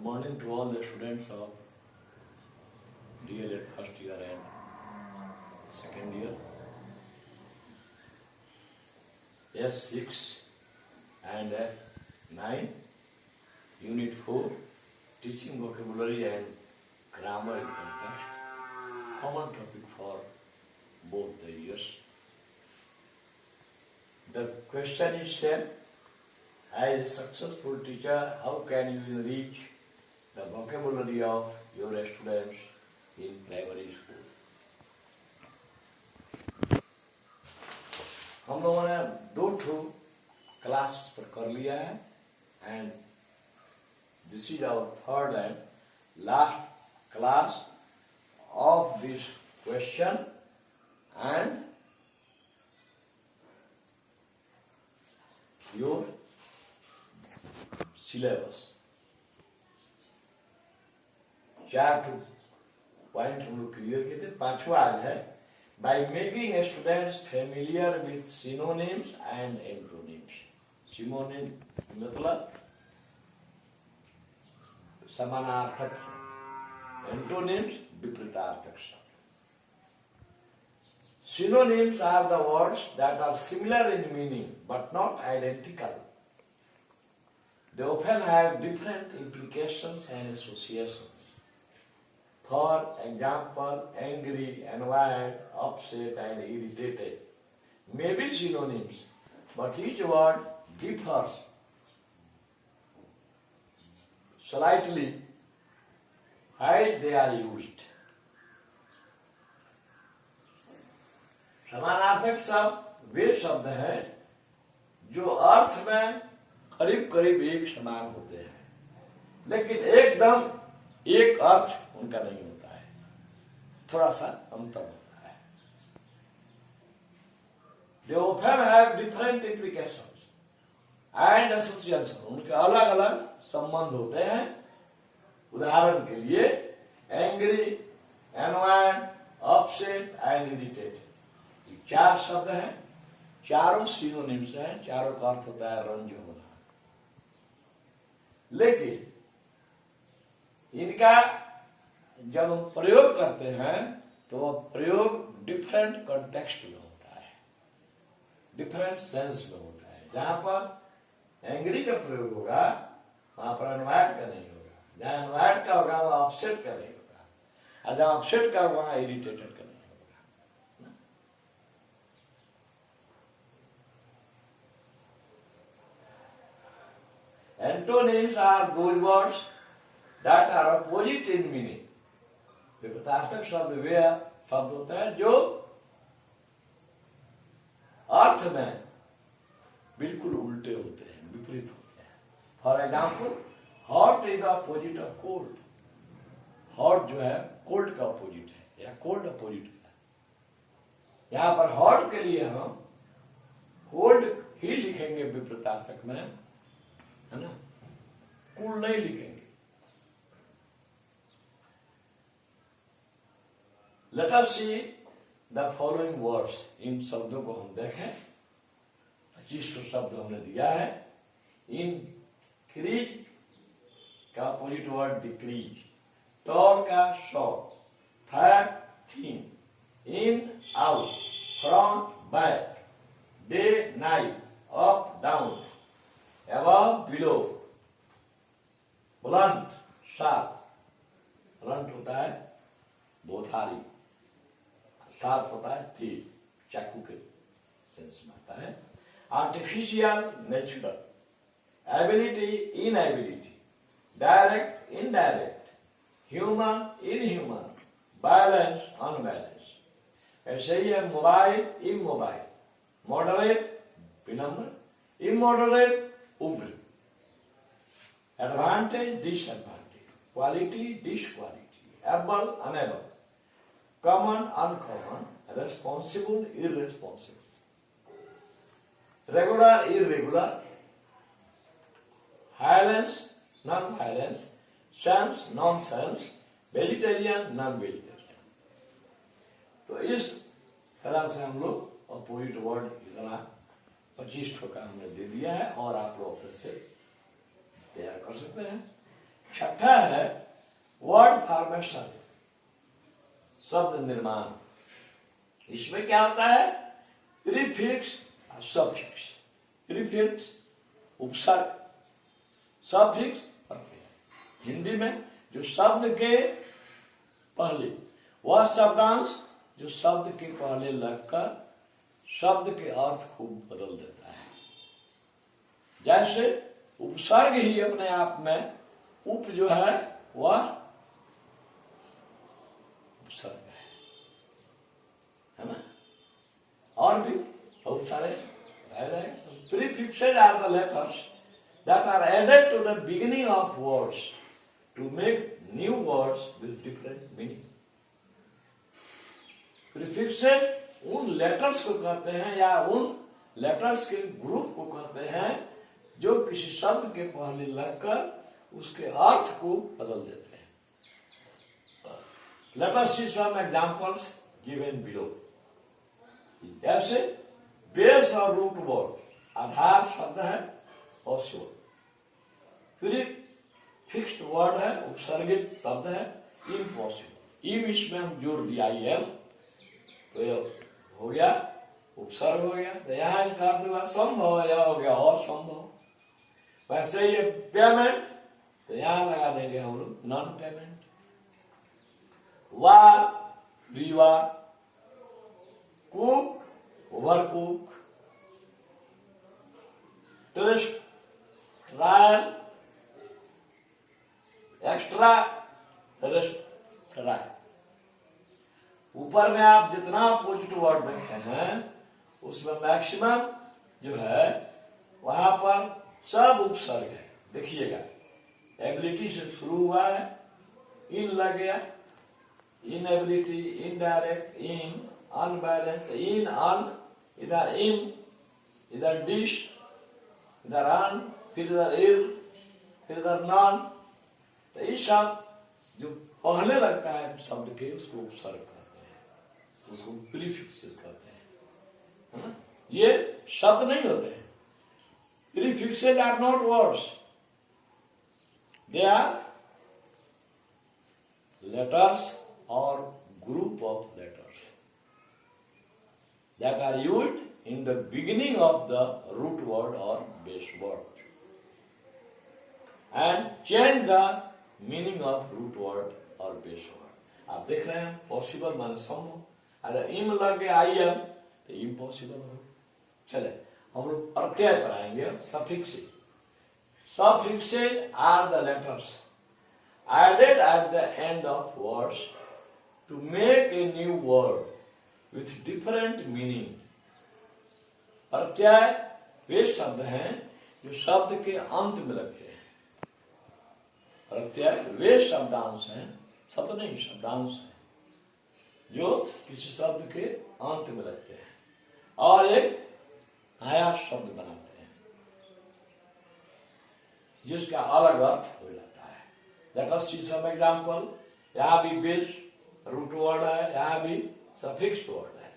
morning to all the students of DLED first year and second year. S6 and F9, Unit 4, Teaching Vocabulary and Grammar in Context, common topic for both the years. The question is said, as a successful teacher, how can you enrich the vocabulary of your students in primary schools? हम लोगों ने 2 class पर कर लिया है and this is our third and last class of this question and your syllabus. 4 point हम लोग clear किए थे. 5वां आज है by making students familiar with synonyms and antonyms. Synonym मतलब समानार्थक शब्द, antonyms विपरीतार्थक शब्द. Synonyms are the words that are similar in meaning but not identical. They often have different implications and associations. For example, angry, annoyed, upset and irritated may be synonyms, but each word differs slightly how they are used. समानार्थक शब्द वे शब्द हैं जो अर्थ में करीब करीब एक समान होते हैं, लेकिन एकदम एक अर्थ उनका नहीं होता है, थोड़ा सा अंतर होता है. They often have different implications and associations. उनके अलग अलग संबंध होते हैं. उदाहरण के लिए एंग्री, एनवायर्ड, अपसेट एंड इरिटेटेड, ये 4 शब्द हैं. चारों सिनोनिम्स हैं. चारों का अर्थ होता है रंज होना. लेकिन इनका जब हम प्रयोग करते हैं तो वह प्रयोग डिफरेंट कॉन्टेक्स्ट में होता है, डिफरेंट सेंस में होता है. जहां पर एंग्री का प्रयोग होगा वहां पर अनवायर्ड का नहीं होगा. जहां अनवायर्ड का होगा वहां अपसेट का नहीं होगा, और जहां अपसेट का वहां इरिटेटेड का नहीं होगा. Antonyms are those words that are opposite in meaning. विपरीतार्थक शब्द वे शब्द होते हैं जो अर्थ में बिल्कुल उल्टे होते हैं, विपरीत होते हैं. For example, hot is the opposite of cold. Hot जो है कोल्ड का अपोजिट है या कोल्ड अपोजिट है. यहां पर हॉट के लिए हम कोल्ड ही लिखेंगे विपरीतार्थक में, है ना, कूल नहीं लिखेंगे. Let us see the following words. इन शब्दों को हम देखें. 25 शब्द हमने दिया है. इंक्रीज का अपोजिट वर्ड डिक्रीज, टॉल का short, fat thin, in out, front back, day night, up down, above below, blunt sharp. blunt होता है बोथारी, शार्प होता है तेज, चाकू के सेंस में आता है. Artificial, natural, ability, inability, direct, indirect, human, inhuman, balance, unbalance. ऐसे ही है मोबाइल, इमोबाइल, मॉडरेट, विनम्र, इमोडरेट, उग्र, advantage, disadvantage, quality, disquality, able, unable, common, uncommon, responsible, irresponsible, regular, irregular, violence, non violence, sense, non sense, vegetarian, non vegetarian. तो इस तरह से हम लोग अपोजिट वर्ड इतना 25 का हमने दे दिया है और आप लोग फिर से तैयार कर सकते हैं. छठा है वर्ड फॉर्मेशन, शब्द निर्माण। इसमें क्या होता है? प्रीफिक्स और सफिक्स। प्रीफिक्स उपसर्ग, सफिक्स प्रत्यय। हिंदी में जो शब्द के पहले, वह शब्दांश जो शब्द के पहले लगकर शब्द के अर्थ को बदल देता है। जैसे उपसर्ग ही अपने आप में, उप जो है वह उपसर्ग है ना। और भी बहुत सारे prefixes are the letters that are added to the beginning of words to make new words with different meaning. Prefixes उन लेटर्स को कहते हैं या उन लेटर्स के ग्रुप को कहते हैं जो किसी शब्द के पहले लगकर उसके अर्थ को बदल देते हैं। Let us see some examples given below. जैसे बेस और रूट वर्ड, आधार शब्द है पॉसिबल, फिर फिक्स्ड वर्ड है, उपसर्गित शब्द है इम्पॉसिबल। इम इसमें हम जोड़ दिया एम, तो ये हो गया उपसर्ग हो गया, तो यहाँ इसका अर्थ हुआ संभव, यह हो गया और संभव। वैसे ये पेमेंट, तो यहां लगा देंगे हम लोग non payment. War, rewar, cook, over cook, trust, trial, extra, rest, trial. ऊपर में आप जितना अपोजिट वर्ड देखे हैं उसमें मैक्सिमम जो है वहां पर सब उपसर्ग है। देखिएगा, एबिलिटी से शुरू हुआ है, इन लग गया, इनएबिलिटी, इनडायरेक्ट, इन, अनबैलेंस, इन, अन, इधर इन, इधर डिश, इधर अन, फिर इधर इर, फिर इधर नॉन। तो ये सब जो पहले लगता है शब्द के उसको उपसर्ग कहते हैं, उसको प्रीफिक्सेस कहते हैं। ये शब्द नहीं होते हैं। Prefixes are not words, they are letters or group of letters that are used in the beginning of the root word or base word and change the meaning of root word or base word. आप देख रहे हैं possible माने संभव, अगर इम लग गया आई एम तो इम्पॉसिबल हो। चले हम लोग प्रत्यय पर आएंगे। Suffixes, suffixes are the letters added at the end of words to make a new word with different meaning. प्रत्यय वे शब्द हैं जो शब्द के अंत में लगते हैं। प्रत्यय वे शब्दांश हैं, शब्द नहीं शब्दांश हैं, जो किसी शब्द के अंत में लगते हैं और एक नया शब्द बनाते हैं जिसका अलग अर्थ हो जाता है। Let us see some example. यहाँ भी बेस रूट वर्ड है, यहाँ भी सफिक्स्ड वर्ड है।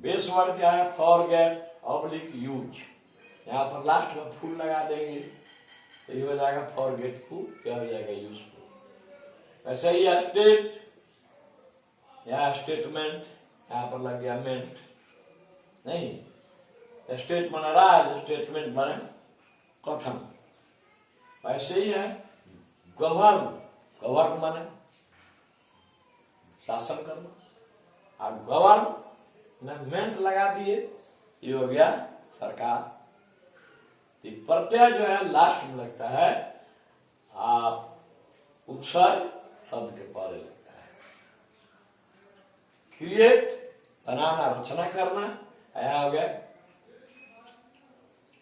बेस वर्ड क्या है? Forget oblique use. यहाँ पर लास्ट में फुल लगा देंगे तो ये हो जाएगा फॉरगेटफुल, क्या हो जाएगा यूजफुल। वैसे ही स्टेट, यहाँ स्टेटमेंट, यहाँ पर लग गया मेंट। नहीं, स्टेट माना राज, स्टेटमेंट माने कथन। वैसे ही है गवर्न, गवर्न माने शासन करना, और गवर्न में मेंट लगा दिए, ये हो गया सरकार। प्रत्यय जो है लास्ट में लगता है, उपसर्ग शब्द के पहले लगता है। क्रिएट बनाना, रचना करना, आया हो गया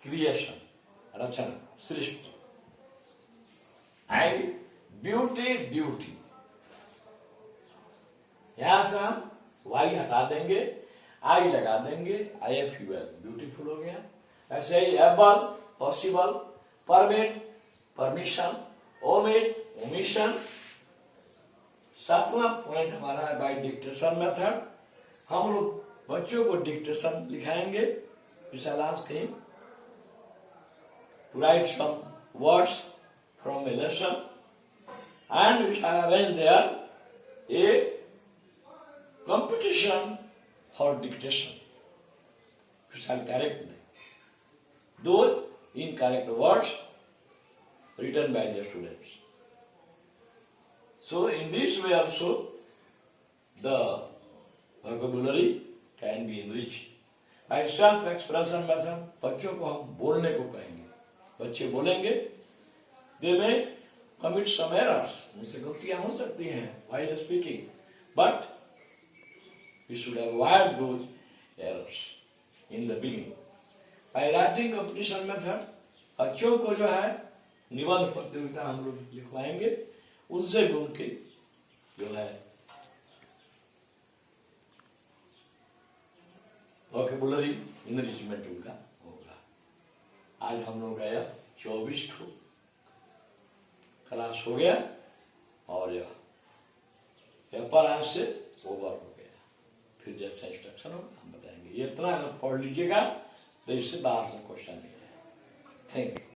क्रिएशन, रचना, सृष्टि। And beauty, duty. यहां से हम वाई हटा देंगे, आई लगा देंगे, IFUL, ब्यूटीफुल हो गया। ऐसे he able, possible, permit, permission, omit, omission. सातवां पॉइंट हमारा है बाय डिक्टेशन मेथड। हम लोग बच्चों को dictation लिखाएंगे। We shall ask him to write some words from a lesson, and we shall arrange there a competition for dictation. We shall correct those incorrect words written by the students. So in this way also the vocabulary can be enriched. By self-expression method, बच्चों को हम बोलने को कहेंगे. बच्चे बोलेंगे, they may commit some errors. उनसे गलतियां हो सकती हैं while speaking, but we should avoid those errors in the beginning. By writing competition method, बच्चों को जो है निबंध प्रतियोगिता हम लोग लिखवाएंगे, उनसे भी उनके जो है वोकेबुलरी इनरिचमेंट उनका होगा. आज हम लोग गया 24 क्लास हो गया और यह पेपर आज से ओवर हो गया. फिर जैसा इंस्ट्रक्शन होगा हम बताएंगे. ये इतना अगर पढ़ लीजिएगा तो इससे बाहर से क्वेश्चन नहीं है. Thank you.